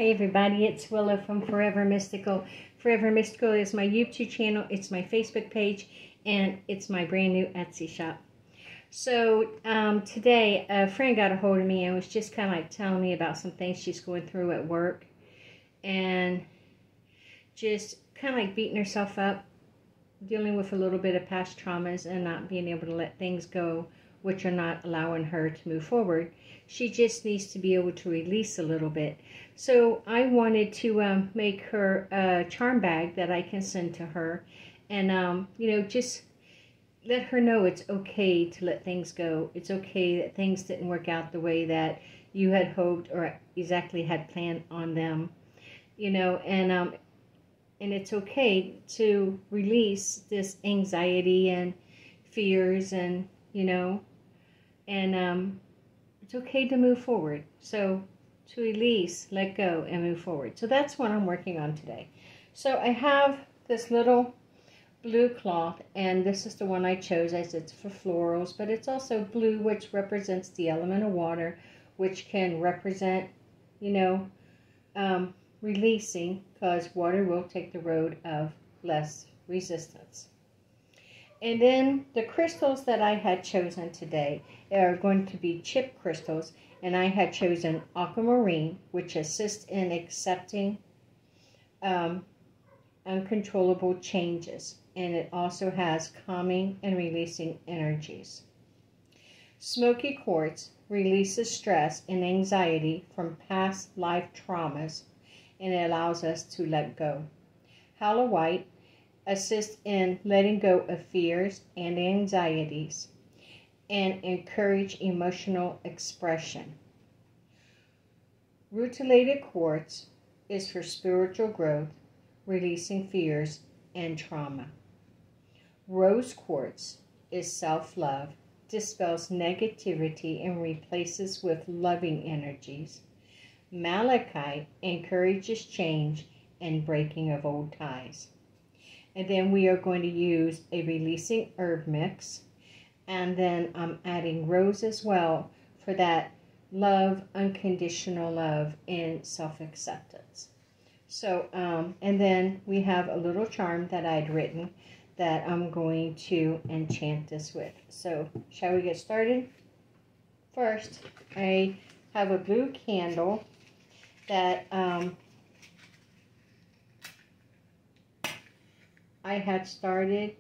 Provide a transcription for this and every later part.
Hey everybody, it's Willow from Forever Mystical. Forever Mystical is my YouTube channel, it's my Facebook page, and it's my brand new Etsy shop. So today a friend got a hold of me and was just kind of like telling me about some things she's going through at work. And just kind of like beating herself up, dealing with a little bit of past traumas and not being able to let things go, which are not allowing her to move forward. She just needs to be able to release a little bit. So I wanted to make her a charm bag that I can send to her. And, you know, just let her know it's okay to let things go. It's okay that things didn't work out the way that you had hoped or exactly had planned on them. You know, and it's okay to release this anxiety and fears and, you know, and it's okay to move forward. So to release, let go, and move forward. So that's what I'm working on today. So I have this little blue cloth, and this is the one I chose as it's for florals, but it's also blue, which represents the element of water, which can represent, you know, releasing, because water will take the road of less resistance. And then the crystals that I had chosen today are going to be chip crystals, and I had chosen Aquamarine, which assists in accepting uncontrollable changes, and it also has calming and releasing energies. Smoky Quartz releases stress and anxiety from past life traumas, and it allows us to let go. Howlite assists in letting go of fears and anxieties and encourage emotional expression. Rutilated quartz is for spiritual growth, releasing fears and trauma. Rose quartz is self-love, dispels negativity and replaces with loving energies. Malachite encourages change and breaking of old ties. And then we are going to use a releasing herb mix. And then I'm adding rose as well for that love, unconditional love, and self-acceptance. So, and then we have a little charm that I'd written that I'm going to enchant this with. So, shall we get started? First, I have a blue candle that I had started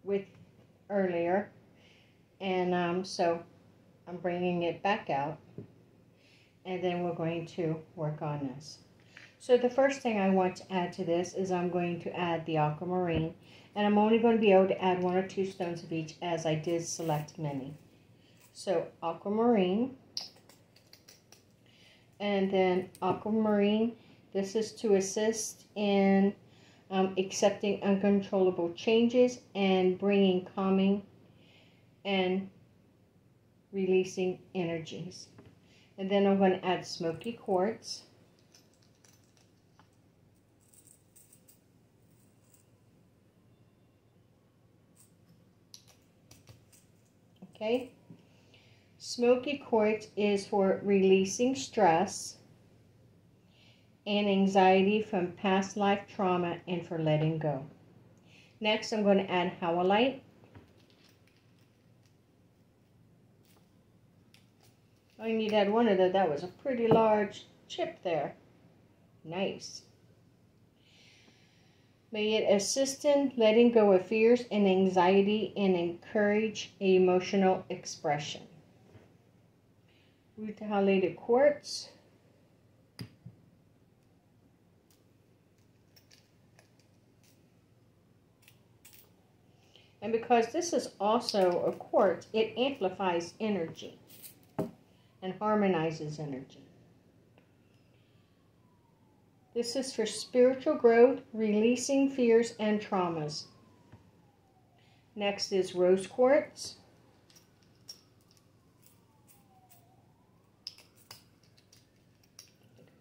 with earlier, and so I'm bringing it back out, and then we're going to work on this. So the first thing I want to add to this is I'm going to add the aquamarine, and I'm only going to be able to add 1 or 2 stones of each, as I did select many. So aquamarine, and then aquamarine, this is to assist in accepting uncontrollable changes and bringing calming and releasing energies. And then I'm going to add Smoky Quartz. Okay. Smoky Quartz is for releasing stress and anxiety from past life trauma and for letting go. Next, I'm going to add Howlite. I need to add one of those. That was a pretty large chip there. Nice. May it assist in letting go of fears and anxiety and encourage emotional expression. Rutilated quartz. And because this is also a quartz, it amplifies energy and harmonizes energy. This is for spiritual growth, releasing fears and traumas. Next is rose quartz.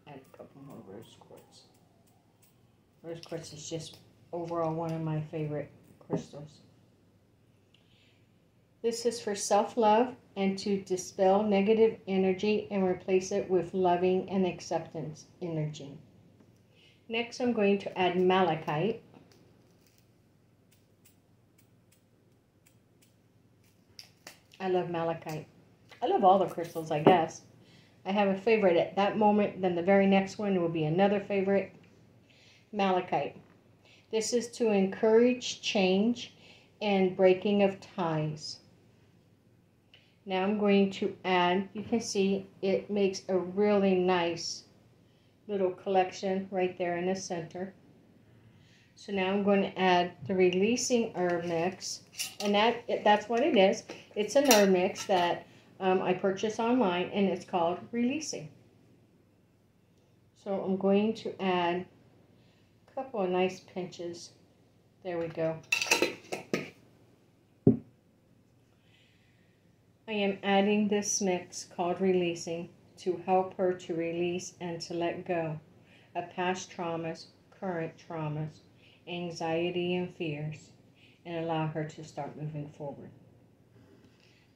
Add a couple more rose quartz. Rose quartz is just overall one of my favorite crystals. This is for self-love and to dispel negative energy and replace it with loving and acceptance energy. Next, I'm going to add malachite. I love malachite. I love all the crystals, I guess. I have a favorite at that moment, then the very next one will be another favorite. Malachite. This is to encourage change and breaking of ties. Now I'm going to add, you can see it makes a really nice little collection right there in the center. So now I'm going to add the releasing herb mix, and that's what it is. It's an herb mix that I purchased online, and it's called Releasing. So I'm going to add a couple of nice pinches. There we go. I am adding this mix called Releasing to help her to release and to let go of past traumas, current traumas, anxiety and fears, and allow her to start moving forward.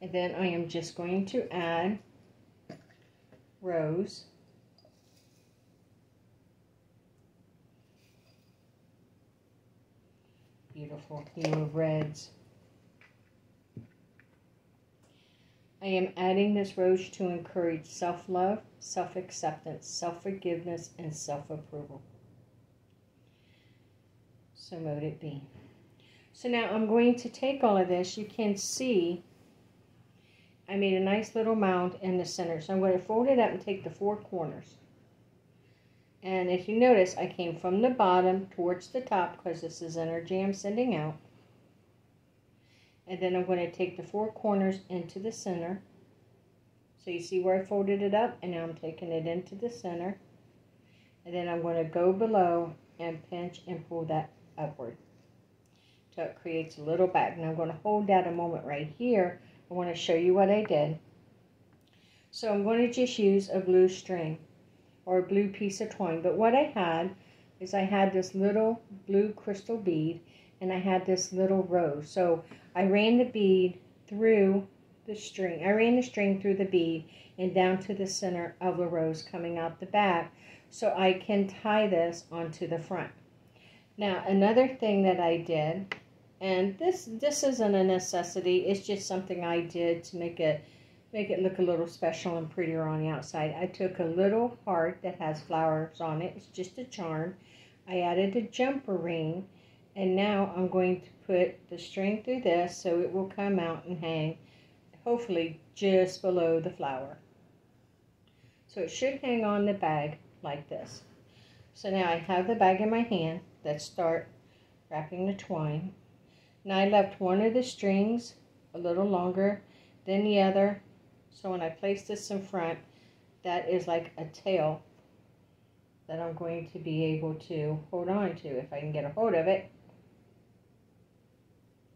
And then I am just going to add rose, beautiful hue of reds. I am adding this rose to encourage self-love, self-acceptance, self-forgiveness, and self-approval. So mote it be. So now I'm going to take all of this. You can see I made a nice little mound in the center. So I'm going to fold it up and take the four corners. And if you notice, I came from the bottom towards the top because this is energy I'm sending out. And then I'm going to take the four corners into the center. So you see where I folded it up, and now I'm taking it into the center. And then I'm going to go below and pinch and pull that upward. So it creates a little bag. Now I'm going to hold that a moment right here. I want to show you what I did. So I'm going to just use a blue string or a blue piece of twine. But what I had is I had this little blue crystal bead, and I had this little rose. So I ran the bead through the string. I ran the string through the bead and down to the center of the rose coming out the back, so I can tie this onto the front. Now another thing that I did, and this isn't a necessity, it's just something I did to make it look a little special and prettier on the outside. I took a little heart that has flowers on it. It's just a charm. I added a jumper ring, and now I'm going to put the string through this so it will come out and hang, hopefully just below the flower. So it should hang on the bag like this. So now I have the bag in my hand. Let's start wrapping the twine. Now I left one of the strings a little longer than the other. So when I place this in front, that is like a tail that I'm going to be able to hold on to if I can get a hold of it.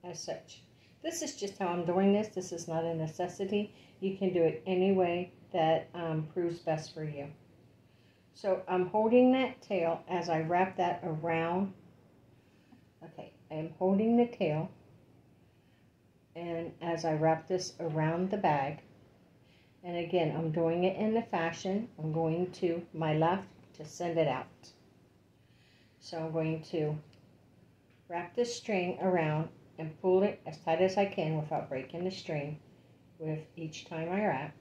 As such. This is just how I'm doing this. This is not a necessity. You can do it any way that proves best for you. So I'm holding that tail as I wrap that around. Okay, I am holding the tail, and as I wrap this around the bag, and again, I'm doing it in the fashion, I'm going to my left to send it out. So I'm going to wrap this string around and pull it as tight as I can without breaking the string with each time I wrap.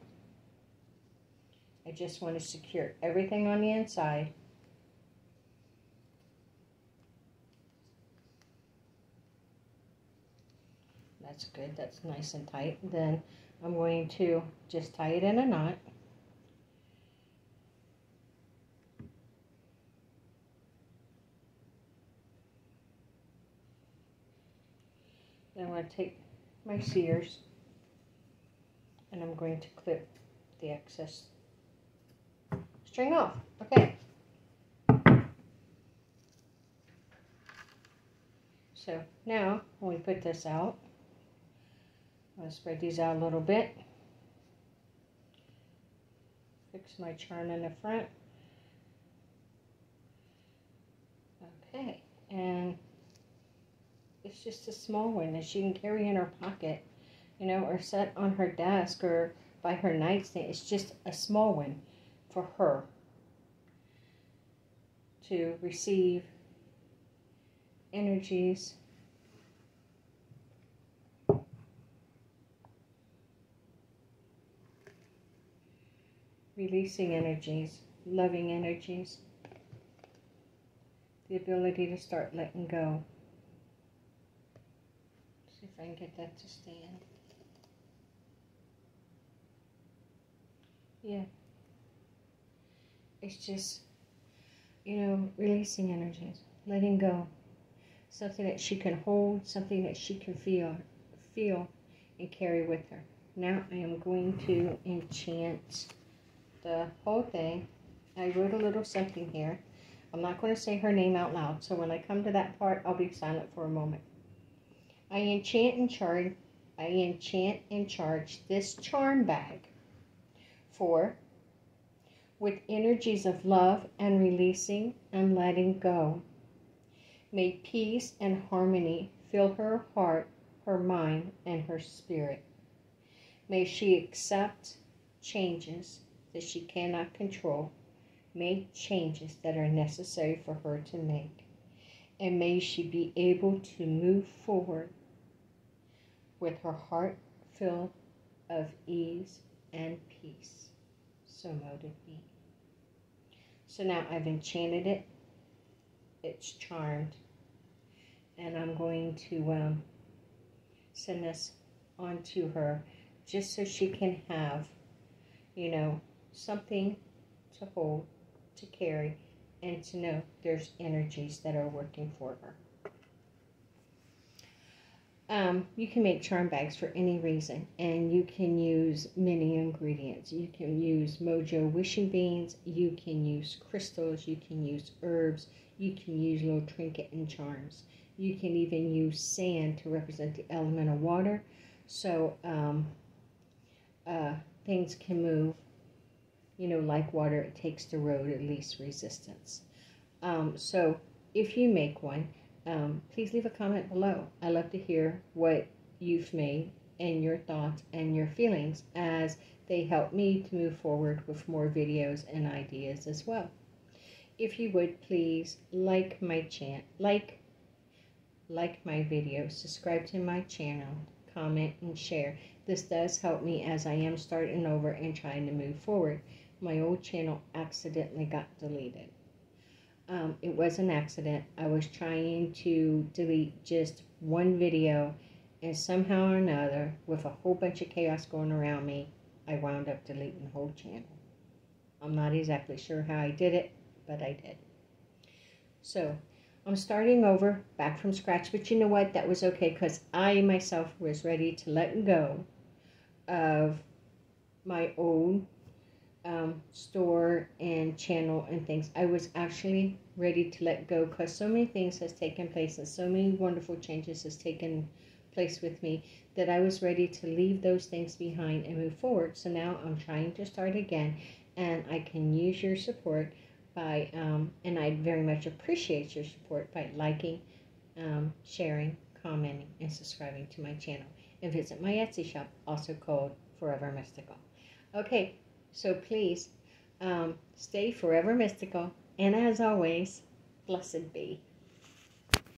I just want to secure everything on the inside. That's good, that's nice and tight. Then I'm going to just tie it in a knot. Then I'm going to take my shears and I'm going to clip the excess string off. Okay. So now when we put this out, I'm going to spread these out a little bit. Fix my charm in the front. Okay, and it's just a small one that she can carry in her pocket. you know, or set on her desk or by her nightstand. It's just a small one for her to receive energies releasing energies, loving energies, the ability to start letting go. See if I can get that to stand. Yeah. It's just, you know, releasing energies, letting go. Something that she can hold, something that she can feel and carry with her. Now I am going to enchant the whole thing. I wrote a little something here. I'm not going to say her name out loud, so when I come to that part, I'll be silent for a moment. I enchant and charge this charm bag with energies of love and releasing and letting go. May peace and harmony fill her heart, her mind, and her spirit. May she accept changes that she cannot control, make changes that are necessary for her to make, and may she be able to move forward with her heart filled of ease and peace. So mote it be. So now I've enchanted it. It's charmed. And I'm going to send this on to her just so she can have, you know, something to hold, to carry, and to know there's energies that are working for her. You can make charm bags for any reason, and you can use many ingredients. You can use mojo wishing beans, you can use crystals, you can use herbs, you can use little trinket and charms. You can even use sand to represent the element of water, so things can move, you know, like water. It takes the road at least resistance. So if you make one, please leave a comment below. I love to hear what you've made and your thoughts and your feelings, as they help me to move forward with more videos and ideas as well. If you would, please like my my video, subscribe to my channel, comment and share. This does help me as I am starting over and trying to move forward. My old channel accidentally got deleted. It was an accident. I was trying to delete just one video, and somehow or another, with a whole bunch of chaos going around me, I wound up deleting the whole channel. I'm not exactly sure how I did it, but I did. So I'm starting over, back from scratch, but you know what? That was okay, because I myself was ready to let go of my old store and channel and things. I was actually ready to let go, because so many things has taken place and so many wonderful changes has taken place with me, that I was ready to leave those things behind and move forward. So now I'm trying to start again, and I can use your support by and I very much appreciate your support by liking, sharing, commenting, and subscribing to my channel, and visit my Etsy shop, also called Forever Mystical. Okay, so please stay forever mystical, and as always, blessed be.